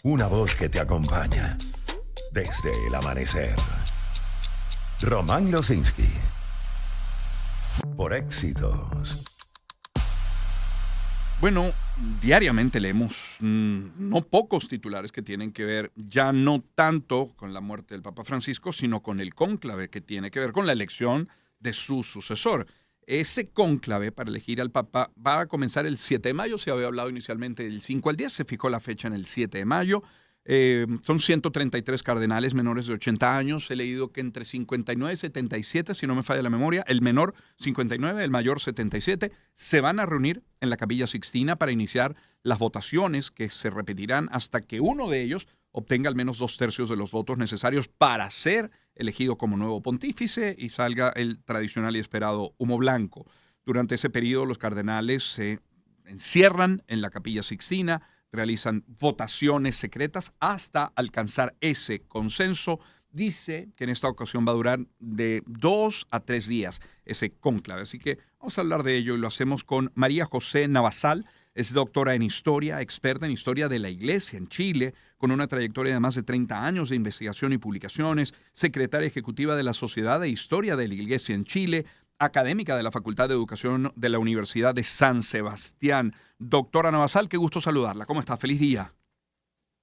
Una voz que te acompaña desde el amanecer. Román Losinski. Por Éxitos. Bueno, diariamente leemos no pocos titulares que tienen que ver ya no tanto con la muerte del Papa Francisco, sino con el cónclave que tiene que ver con la elección de su sucesor. Ese cónclave para elegir al Papa va a comenzar el 7 de mayo. Se había hablado inicialmente del 5 al 10, se fijó la fecha en el 7 de mayo. Son 133 cardenales menores de 80 años. He leído que entre 59 y 77, si no me falla la memoria, el menor 59, el mayor 77, se van a reunir en la Capilla Sixtina para iniciar las votaciones que se repetirán hasta que uno de ellos obtenga al menos 2/3 de los votos necesarios para ser elegido como nuevo pontífice y salga el tradicional y esperado humo blanco. Durante ese periodo los cardenales se encierran en la Capilla Sixtina, realizan votaciones secretas hasta alcanzar ese consenso. Dice que en esta ocasión va a durar de 2 a 3 días ese cónclave. Así que vamos a hablar de ello y lo hacemos con María José Navasal. Es doctora en historia, experta en historia de la Iglesia en Chile, con una trayectoria de más de 30 años de investigación y publicaciones, secretaria ejecutiva de la Sociedad de Historia de la Iglesia en Chile, académica de la Facultad de Educación de la Universidad de San Sebastián. Doctora Navasal, qué gusto saludarla. ¿Cómo está? Feliz día.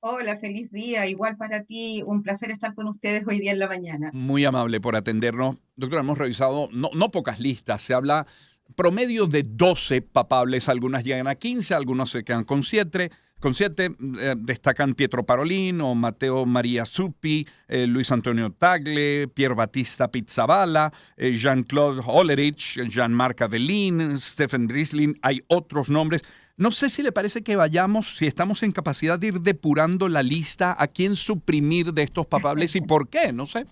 Hola, feliz día. Igual para ti, un placer estar con ustedes hoy día en la mañana. Muy amable por atendernos. Doctora, hemos revisado no pocas listas. Se habla promedio de 12 papables. Algunas llegan a 15, algunos se quedan con 7. Con 7 destacan Pietro Parolin o Matteo Maria Zuppi, Luis Antonio Tagle, Pier Battista Pizzaballa, Jean-Claude Hollerich, Jean-Marc Avelin, Stephen Brislin. Hay otros nombres. No sé si le parece que vayamos, si estamos en capacidad de ir depurando la lista, a quién suprimir de estos papables y por qué, no sé.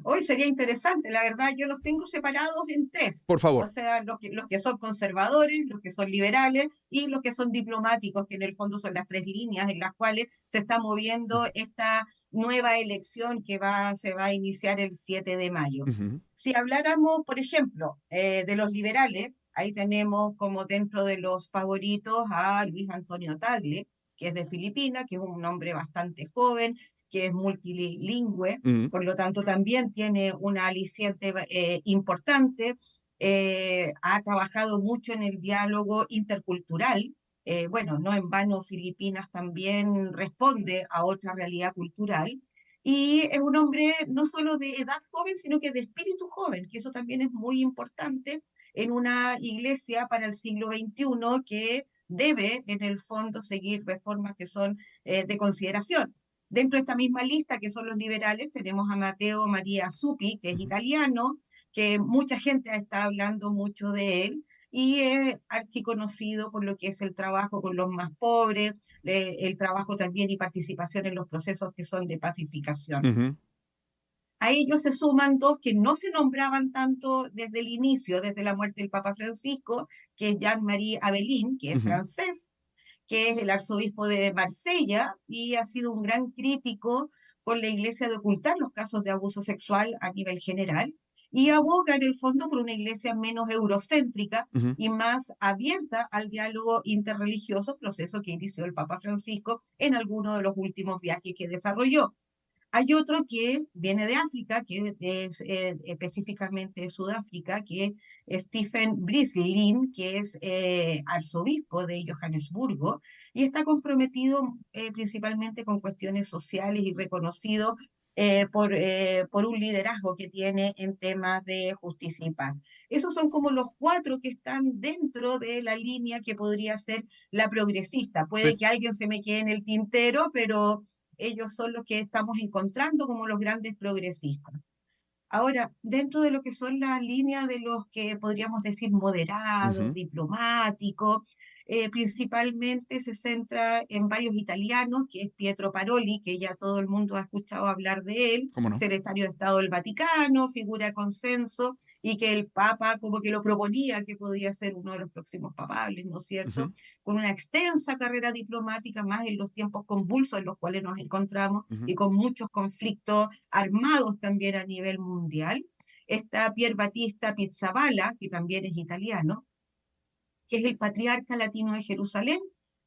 Hoy sería interesante, la verdad, yo los tengo separados en tres. Por O favor. sea, los que son conservadores, los que son liberales y los que son diplomáticos, que en el fondo son las tres líneas en las cuales se está moviendo esta nueva elección que se va a iniciar el 7 de mayo. Ujú. Si habláramos, por ejemplo, de los liberales, ahí tenemos como dentro de los favoritos a Luis Antonio Tagle, que es de Filipinas, que es un hombre bastante joven, que es multilingüe, Ujú. por lo tanto también tiene una aliciente importante. Ha trabajado mucho en el diálogo intercultural. Bueno, no en vano Filipinas también responde a otra realidad cultural. Y es un hombre no solo de edad joven, sino que de espíritu joven, que eso también es muy importante en una iglesia para el siglo XXI que debe, en el fondo, seguir reformas que son de consideración. Dentro de esta misma lista, que son los liberales, tenemos a Matteo Maria Zuppi, que es Ujú. italiano, que mucha gente está hablando mucho de él, y es archiconocido por lo que es el trabajo con los más pobres, el trabajo también y participación en los procesos que son de pacificación. Ujú. A ellos se suman dos que no se nombraban tanto desde el inicio, desde la muerte del Papa Francisco, que es Jean-Marie Avelin, que es Ujú. francés, que es el arzobispo de Marsella y ha sido un gran crítico con la iglesia de ocultar los casos de abuso sexual a nivel general y aboga en el fondo por una iglesia menos eurocéntrica Ujú. y más abierta al diálogo interreligioso, proceso que inició el Papa Francisco en alguno de los últimos viajes que desarrolló. Hay otro que viene de África, que es específicamente de Sudáfrica, que es Stephen Brislin, que es arzobispo de Johannesburgo, y está comprometido principalmente con cuestiones sociales y reconocido por un liderazgo que tiene en temas de justicia y paz. Esos son como los cuatro que están dentro de la línea que podría ser la progresista. Puede Sí. que alguien se me quede en el tintero, pero ellos son los que estamos encontrando como los grandes progresistas. Ahora, dentro de lo que son las líneas de los que podríamos decir moderados, Ujú. diplomáticos, principalmente se centra en varios italianos, que es Pietro Paroli, que ya todo el mundo ha escuchado hablar de él, ¿Cómo no? secretario de Estado del Vaticano, figura de consenso, y que el Papa como que lo proponía que podía ser uno de los próximos papables, ¿no es Ujú. cierto? Con una extensa carrera diplomática, más en los tiempos convulsos en los cuales nos encontramos Ujú. y con muchos conflictos armados también a nivel mundial. Está Pier Battista Pizzaballa, que también es italiano, que es el patriarca latino de Jerusalén,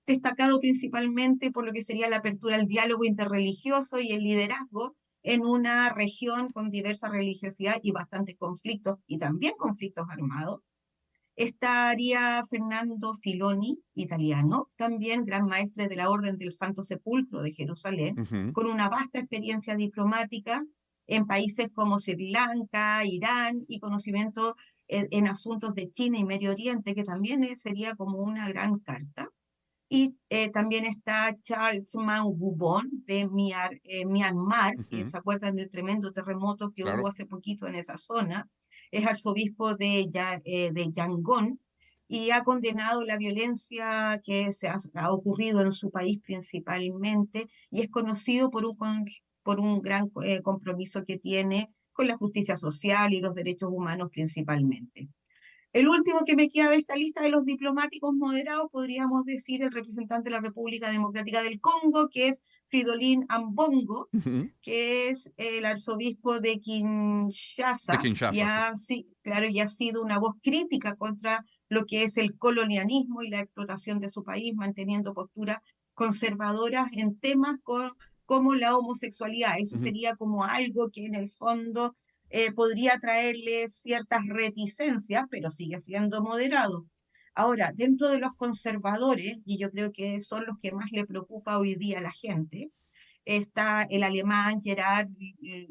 destacado principalmente por lo que sería la apertura al diálogo interreligioso y el liderazgo en una región con diversa religiosidad y bastantes conflictos, y también conflictos armados. Estaría Fernando Filoni, italiano, también gran maestre de la Orden del Santo Sepulcro de Jerusalén, Ujú. con una vasta experiencia diplomática en países como Sri Lanka, Irán, y conocimiento en asuntos de China y Medio Oriente, que también sería como una gran carta. Y también está Charles Mangubon de Myanmar, que Ujú. se acuerdan del tremendo terremoto que hubo Claro. hace poquito en esa zona. Es arzobispo de Yangon y ha condenado la violencia que ha ocurrido en su país principalmente, y es conocido por un gran compromiso que tiene con la justicia social y los derechos humanos principalmente. El último que me queda de esta lista de los diplomáticos moderados, podríamos decir el representante de la República Democrática del Congo, que es Fridolin Ambongo, Ujú. que es el arzobispo de De Kinshasa, Kinshasa, sí. sí, claro, y ha sido una voz crítica contra lo que es el colonialismo y la explotación de su país, manteniendo posturas conservadoras en temas como la homosexualidad. Eso Ujú. sería como algo que en el fondo podría traerle ciertas reticencias, pero sigue siendo moderado. Ahora, dentro de los conservadores, y yo creo que son los que más le preocupa hoy día a la gente, está el alemán Gerhard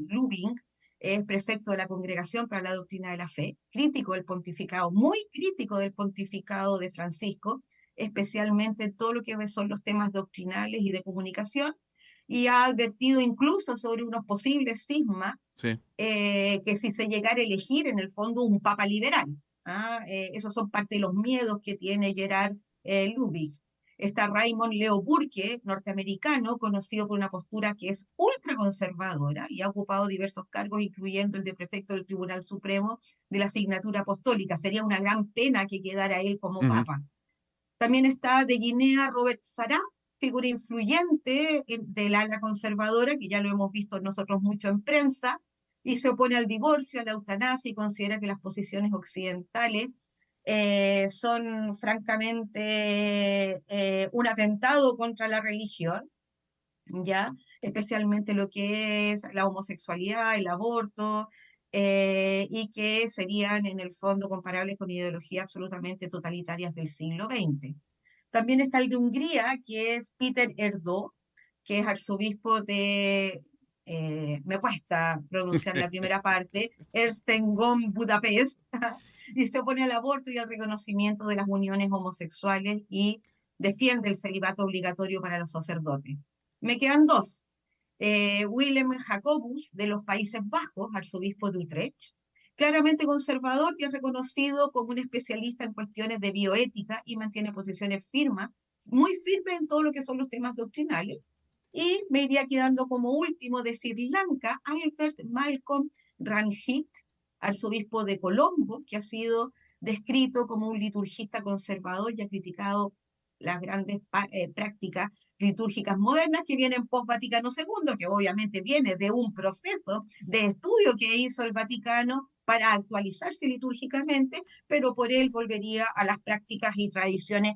Lubing, es prefecto de la Congregación para la Doctrina de la Fe, crítico del pontificado, muy crítico del pontificado de Francisco, especialmente todo lo que son los temas doctrinales y de comunicación, y ha advertido incluso sobre unos posibles cismas Sí. que si se llegara a elegir en el fondo un papa liberal. Esos son parte de los miedos que tiene Gerard Lubig. Está Raymond Leo Burke, norteamericano, conocido por una postura que es ultraconservadora y ha ocupado diversos cargos, incluyendo el de prefecto del Tribunal Supremo de la Asignatura Apostólica. Sería una gran pena que quedara él como Ujú. papa. También está de Guinea Robert Sarah, figura influyente del ala conservadora, que ya lo hemos visto nosotros mucho en prensa, y se opone al divorcio, a la eutanasia, y considera que las posiciones occidentales son francamente un atentado contra la religión, ¿ya? Especialmente lo que es la homosexualidad, el aborto, y que serían en el fondo comparables con ideologías absolutamente totalitarias del siglo XX. También está el de Hungría, que es Peter Erdo, que es arzobispo de, me cuesta pronunciar la primera parte, Erstengom Budapest, y se opone al aborto y al reconocimiento de las uniones homosexuales y defiende el celibato obligatorio para los sacerdotes. Me quedan dos. Willem Jacobus, de los Países Bajos, arzobispo de Utrecht, claramente conservador, que es reconocido como un especialista en cuestiones de bioética y mantiene posiciones firmes, muy firmes en todo lo que son los temas doctrinales. Y me iría quedando como último de Sri Lanka, Albert Malcolm Ranjit, arzobispo de Colombo, que ha sido descrito como un liturgista conservador y ha criticado las grandes prácticas litúrgicas modernas que vienen post-Vaticano II, que obviamente viene de un proceso de estudio que hizo el Vaticano para actualizarse litúrgicamente, pero por él volvería a las prácticas y tradiciones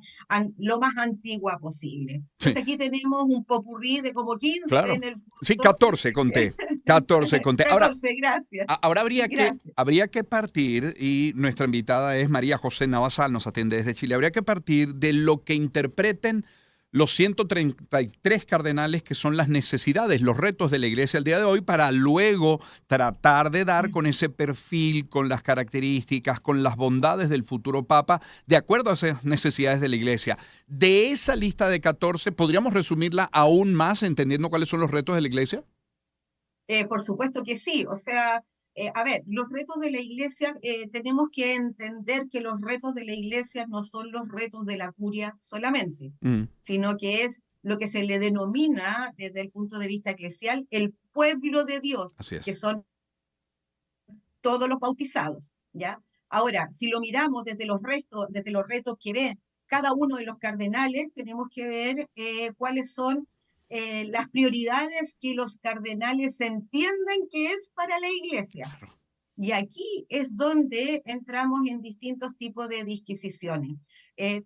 lo más antigua posible. Sí, Entonces aquí tenemos un popurrí de como 15 claro. en el Sí, fondo. 14 conté. 14 conté. Ahora, 14, gracias. ahora Gracias. habría que partir, y nuestra invitada es María José Navasal, nos atiende desde Chile, habría que partir de lo que interpreten los 133 cardenales, que son las necesidades, los retos de la Iglesia al día de hoy, para luego tratar de dar con ese perfil, con las características, con las bondades del futuro Papa, de acuerdo a esas necesidades de la Iglesia. De esa lista de 14, ¿podríamos resumirla aún más entendiendo cuáles son los retos de la Iglesia? Por supuesto que sí, o sea, a ver, los retos de la iglesia, tenemos que entender que los retos de la iglesia no son los retos de la curia solamente, Mm, sino que es lo que se le denomina desde el punto de vista eclesial el pueblo de Dios, así que es. son todos los bautizados, ¿ya? Ahora, si lo miramos desde los retos que ven cada uno de los cardenales, tenemos que ver cuáles son las prioridades que los cardenales entienden que es para la iglesia. Claro. Y aquí es donde entramos en distintos tipos de disquisiciones.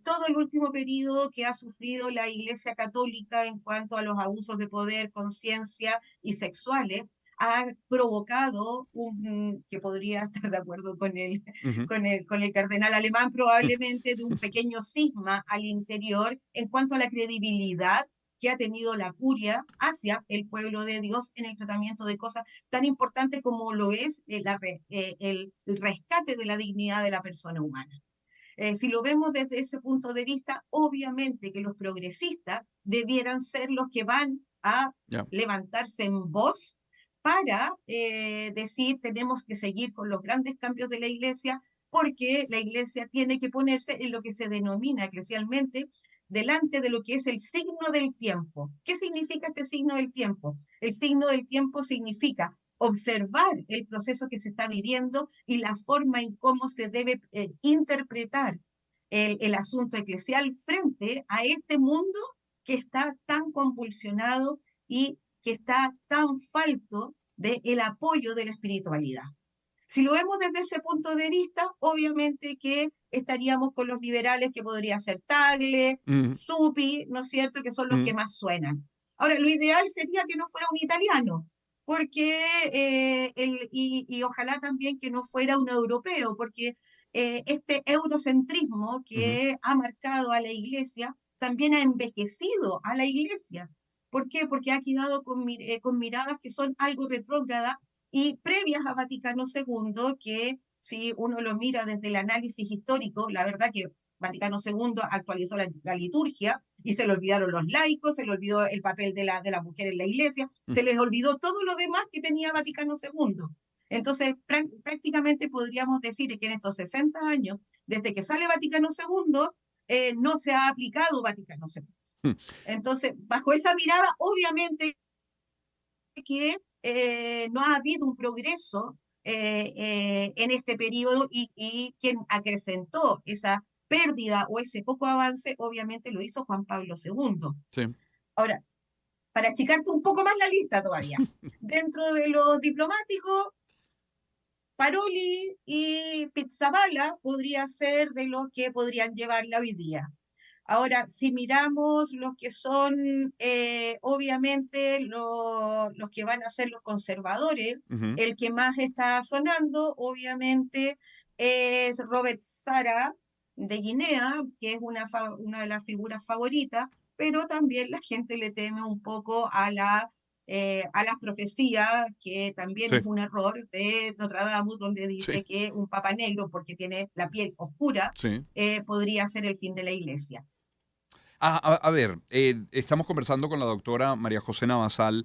Todo el último periodo que ha sufrido la Iglesia Católica en cuanto a los abusos de poder, conciencia y sexuales ha provocado que podría estar de acuerdo con Ujú. con el cardenal alemán, probablemente de un pequeño cisma al interior en cuanto a la credibilidad que ha tenido la curia hacia el pueblo de Dios en el tratamiento de cosas tan importantes como lo es el rescate de la dignidad de la persona humana. Si lo vemos desde ese punto de vista, obviamente que los progresistas debieran ser los que van a Ya. levantarse en voz para decir tenemos que seguir con los grandes cambios de la iglesia porque la iglesia tiene que ponerse en lo que se denomina eclesialmente delante de lo que es el signo del tiempo. ¿Qué significa este signo del tiempo? El signo del tiempo significa observar el proceso que se está viviendo y la forma en cómo se debe interpretar el asunto eclesial frente a este mundo que está tan convulsionado y que está tan falto del apoyo de la espiritualidad. Si lo vemos desde ese punto de vista, obviamente que estaríamos con los liberales que podría ser Tagle, Ujú. Supi, ¿no es cierto?, que son los que Ujú. más suenan. Ahora, lo ideal sería que no fuera un italiano, porque, y ojalá también que no fuera un europeo, porque este eurocentrismo Ujú. que ha marcado a la iglesia también ha envejecido a la iglesia. ¿Por qué? Porque ha quedado con miradas que son algo retrógradas y previas a Vaticano II, que si uno lo mira desde el análisis histórico, la verdad que Vaticano II actualizó la liturgia y se le olvidaron los laicos, se le olvidó el papel de la mujer en la iglesia, se les olvidó todo lo demás que tenía Vaticano II. Entonces, prácticamente podríamos decir que en estos 60 años, desde que sale Vaticano II, no se ha aplicado Vaticano II. Ujú. Entonces, bajo esa mirada, obviamente que no ha habido un progreso en este periodo y quien acrecentó esa pérdida o ese poco avance, obviamente lo hizo Juan Pablo II. Sí. Ahora, para achicarte un poco más la lista todavía, dentro de los diplomáticos, Paroli y Pizzaballa podría ser de los que podrían llevarla hoy día. Ahora, si miramos los que son, obviamente, los que van a ser los conservadores, Ujú. el que más está sonando, obviamente, es Robert Sara de Guinea, que es una de las figuras favoritas, pero también la gente le teme un poco a las profecías, que también Sí. es un error de Notre Dame, donde Sí. dice que un papa negro, porque tiene la piel oscura, Sí. podría ser el fin de la iglesia. A ver, estamos conversando con la doctora María José Navasal.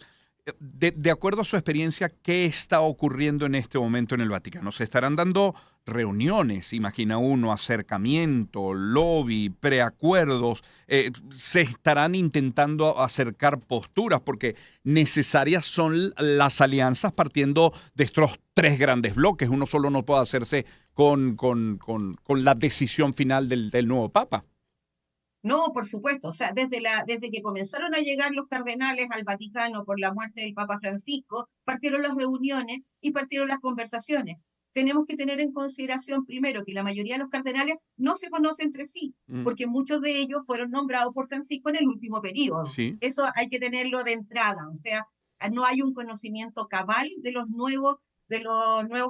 De acuerdo a su experiencia, ¿qué está ocurriendo en este momento en el Vaticano? ¿Se estarán dando reuniones, imagina uno, acercamiento, lobby, preacuerdos? ¿Se estarán intentando acercar posturas? Porque necesarias son las alianzas partiendo de estos tres grandes bloques. Uno solo no puede hacerse con la decisión final del nuevo Papa. No, por supuesto, o sea, desde que comenzaron a llegar los cardenales al Vaticano por la muerte del Papa Francisco, partieron las reuniones y partieron las conversaciones. Tenemos que tener en consideración primero que la mayoría de los cardenales no se conocen entre sí, Mm. porque muchos de ellos fueron nombrados por Francisco en el último periodo. Sí. Eso hay que tenerlo de entrada, o sea, no hay un conocimiento cabal de los nuevos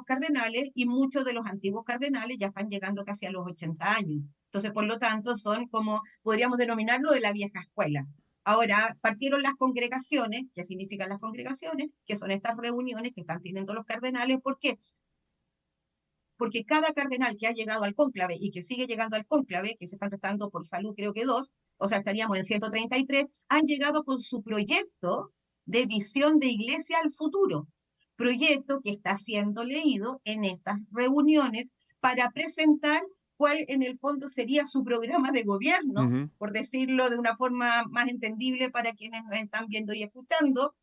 cardenales y muchos de los antiguos cardenales ya están llegando casi a los 80 años. Entonces, por lo tanto, son como, podríamos denominarlo de la vieja escuela. Ahora partieron las congregaciones. ¿Qué significan las congregaciones? Que son estas reuniones que están teniendo los cardenales. ¿Por qué? Porque cada cardenal que ha llegado al cónclave y que sigue llegando al cónclave, que se están prestando por salud, creo que dos, o sea, estaríamos en 133, han llegado con su proyecto de visión de iglesia al futuro. Proyecto que está siendo leído en estas reuniones para presentar cuál en el fondo sería su programa de gobierno, Ujú. por decirlo de una forma más entendible para quienes nos están viendo y escuchando,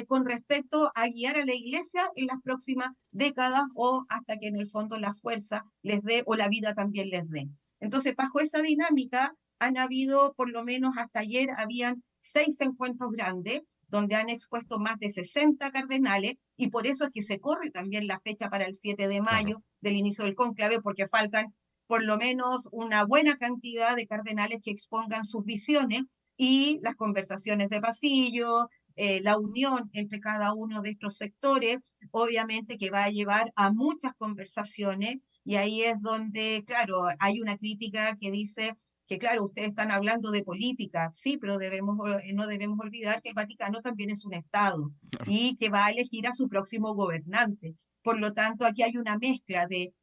con respecto a guiar a la iglesia en las próximas décadas o hasta que en el fondo la fuerza les dé o la vida también les dé. Entonces, bajo esa dinámica han habido, por lo menos hasta ayer, habían 6 encuentros grandes, donde han expuesto más de 60 cardenales, y por eso es que se corre también la fecha para el 7 de mayo Claro. del inicio del cónclave, porque faltan por lo menos una buena cantidad de cardenales que expongan sus visiones y las conversaciones de pasillo, la unión entre cada uno de estos sectores, obviamente que va a llevar a muchas conversaciones, y ahí es donde, claro, hay una crítica que dice que, claro, ustedes están hablando de política, sí, pero no debemos olvidar que el Vaticano también es un Estado Claro. y que va a elegir a su próximo gobernante. Por lo tanto, aquí hay una mezcla de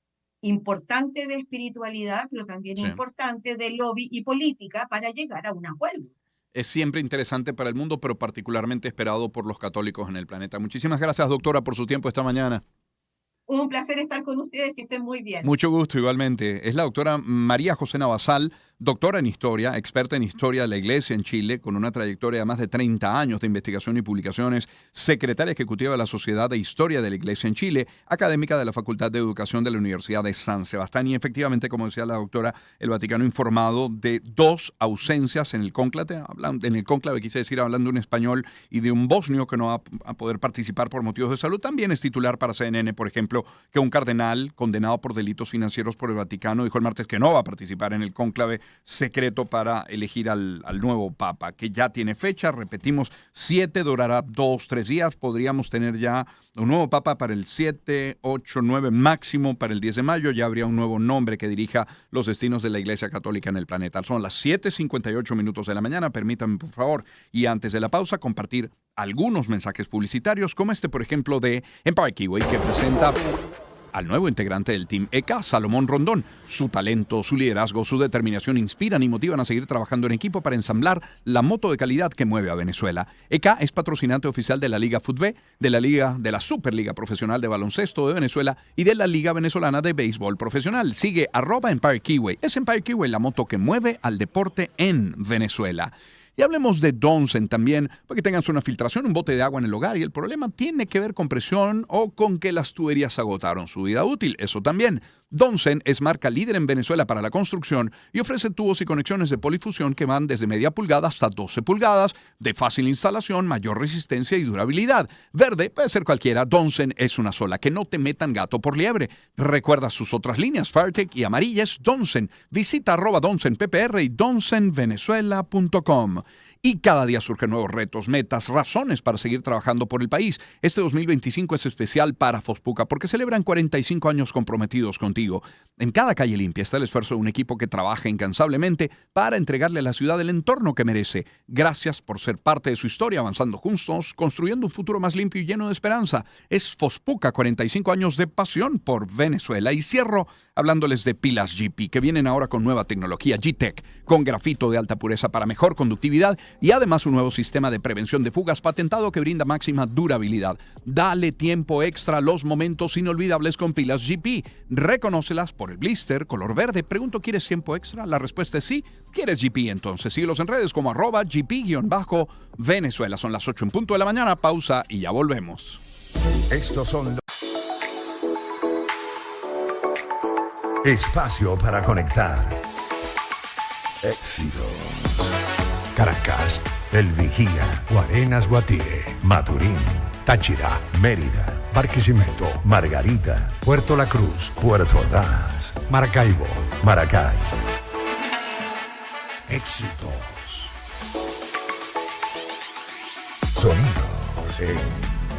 importante de espiritualidad, pero también Sí. importante de lobby y política para llegar a un acuerdo. Es siempre interesante para el mundo, pero particularmente esperado por los católicos en el planeta. Muchísimas gracias, doctora, por su tiempo esta mañana. Un placer estar con ustedes, que estén muy bien. Mucho gusto, igualmente. Es la doctora María José Navasal, doctora en historia, experta en historia de la Iglesia en Chile, con una trayectoria de más de 30 años de investigación y publicaciones, secretaria ejecutiva de la Sociedad de Historia de la Iglesia en Chile, académica de la Facultad de Educación de la Universidad de San Sebastián. Y efectivamente, como decía la doctora, el Vaticano ha informado de 2 ausencias en el cónclave. En el cónclave, quise decir, hablando un español y de un bosnio que no va a poder participar por motivos de salud. También es titular para CNN, por ejemplo, que un cardenal condenado por delitos financieros por el Vaticano dijo el martes que no va a participar en el cónclave secreto para elegir al nuevo papa, que ya tiene fecha. Repetimos, 7 durará 2-3 días. Podríamos tener ya un nuevo papa para el 7, 8, 9, máximo para el 10 de mayo. Ya habría un nuevo nombre que dirija los destinos de la Iglesia Católica en el planeta. Son las 7:58 minutos de la mañana. Permítanme, por favor, y antes de la pausa, compartir algunos mensajes publicitarios, como este, por ejemplo, de Empire Kiwi, que presenta al nuevo integrante del Team ECA, Salomón Rondón. Su talento, su liderazgo, su determinación inspiran y motivan a seguir trabajando en equipo para ensamblar la moto de calidad que mueve a Venezuela. ECA es patrocinante oficial de la Liga FUTB, de la Superliga Profesional de Baloncesto de Venezuela y de la Liga Venezolana de Béisbol Profesional. Sigue @Empire Kiwi. Es Empire Kiwi, la moto que mueve al deporte en Venezuela. Y hablemos de Donsen también, para que tengas una filtración, un bote de agua en el hogar, y el problema tiene que ver con presión o con que las tuberías agotaron su vida útil. Eso también. Donsen es marca líder en Venezuela para la construcción y ofrece tubos y conexiones de polifusión que van desde media pulgada hasta 12 pulgadas, de fácil instalación, mayor resistencia y durabilidad. Verde puede ser cualquiera, Donsen es una sola. Que no te metan gato por liebre. Recuerda sus otras líneas, Fairtech y amarillas, Donsen. Visita @DonsenPPR y donsenvenezuela.com. Y cada día surgen nuevos retos, metas, razones para seguir trabajando por el país. Este 2025 es especial para Fospuca porque celebran 45 años comprometidos contigo. En cada calle limpia está el esfuerzo de un equipo que trabaja incansablemente para entregarle a la ciudad el entorno que merece. Gracias por ser parte de su historia, avanzando juntos, construyendo un futuro más limpio y lleno de esperanza. Es Fospuca, 45 años de pasión por Venezuela. Y cierro hablándoles de pilas GP, que vienen ahora con nueva tecnología G-Tech, con grafito de alta pureza para mejor conductividad y además un nuevo sistema de prevención de fugas patentado que brinda máxima durabilidad. Dale tiempo extra a los momentos inolvidables con pilas GP. Reconócelas por el blister color verde. Pregunto, ¿quieres tiempo extra? La respuesta es sí. ¿Quieres GP? Entonces síguelos en redes como @GP_Venezuela. Son las 8 en punto de la mañana. Pausa y ya volvemos. Estos son espacio para conectar. Éxitos. Caracas, El Vigía, Guarenas, Guatire, Maturín, Táchira, Mérida, Barquisimeto, Margarita, Puerto La Cruz, Puerto Ordaz, Maracaibo. Maracay. Éxitos. Sonidos en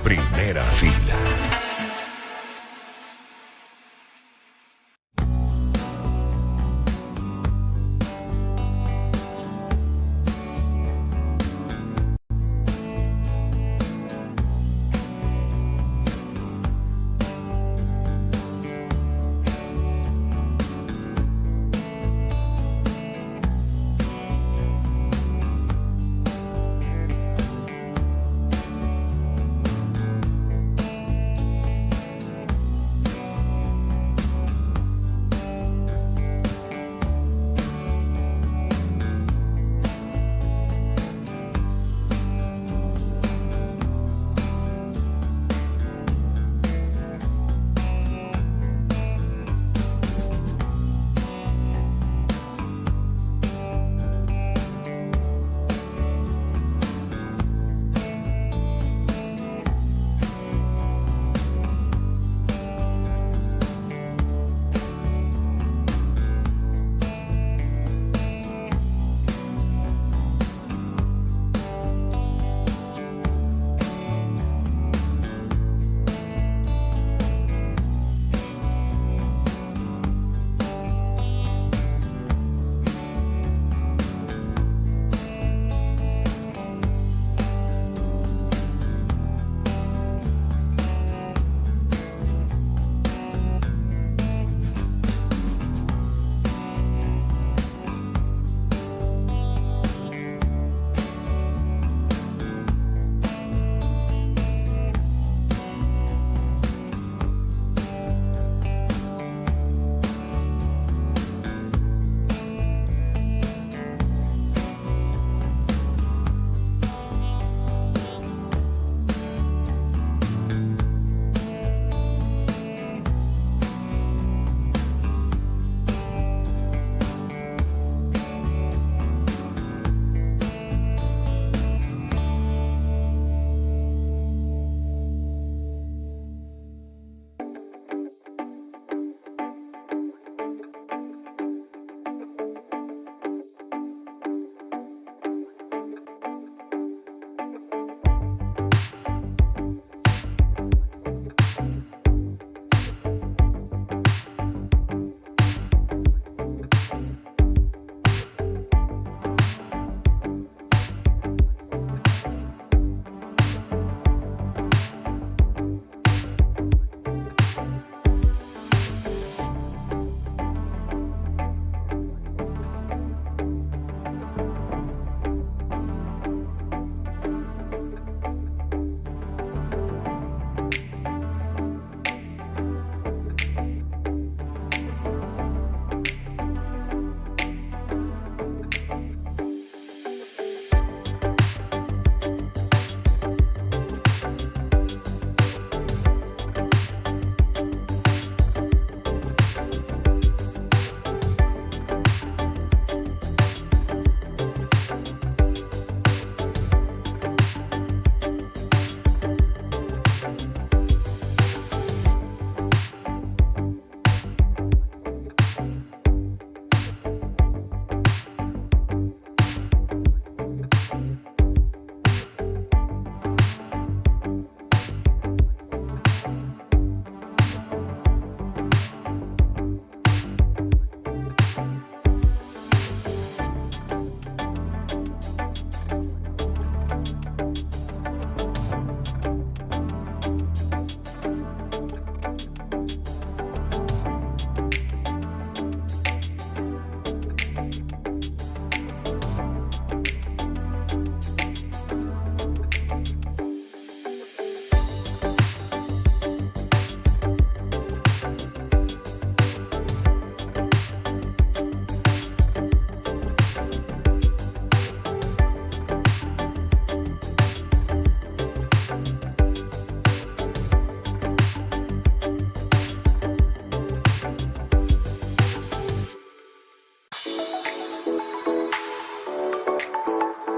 primera fila.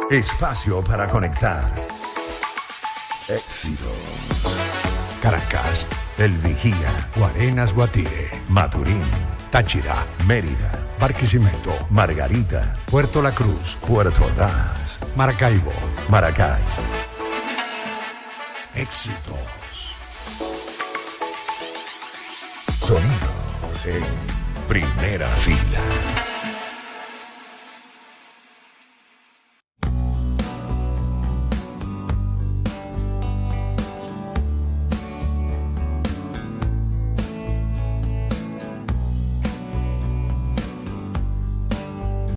Espacio para conectar. Éxitos. Caracas, El Vigía, Guarenas, Guatire, Maturín, Táchira, Mérida, Barquisimeto, Margarita, Puerto La Cruz, Puerto Ordaz, Maracaibo. Maracay. Éxitos. Sonidos en primera fila.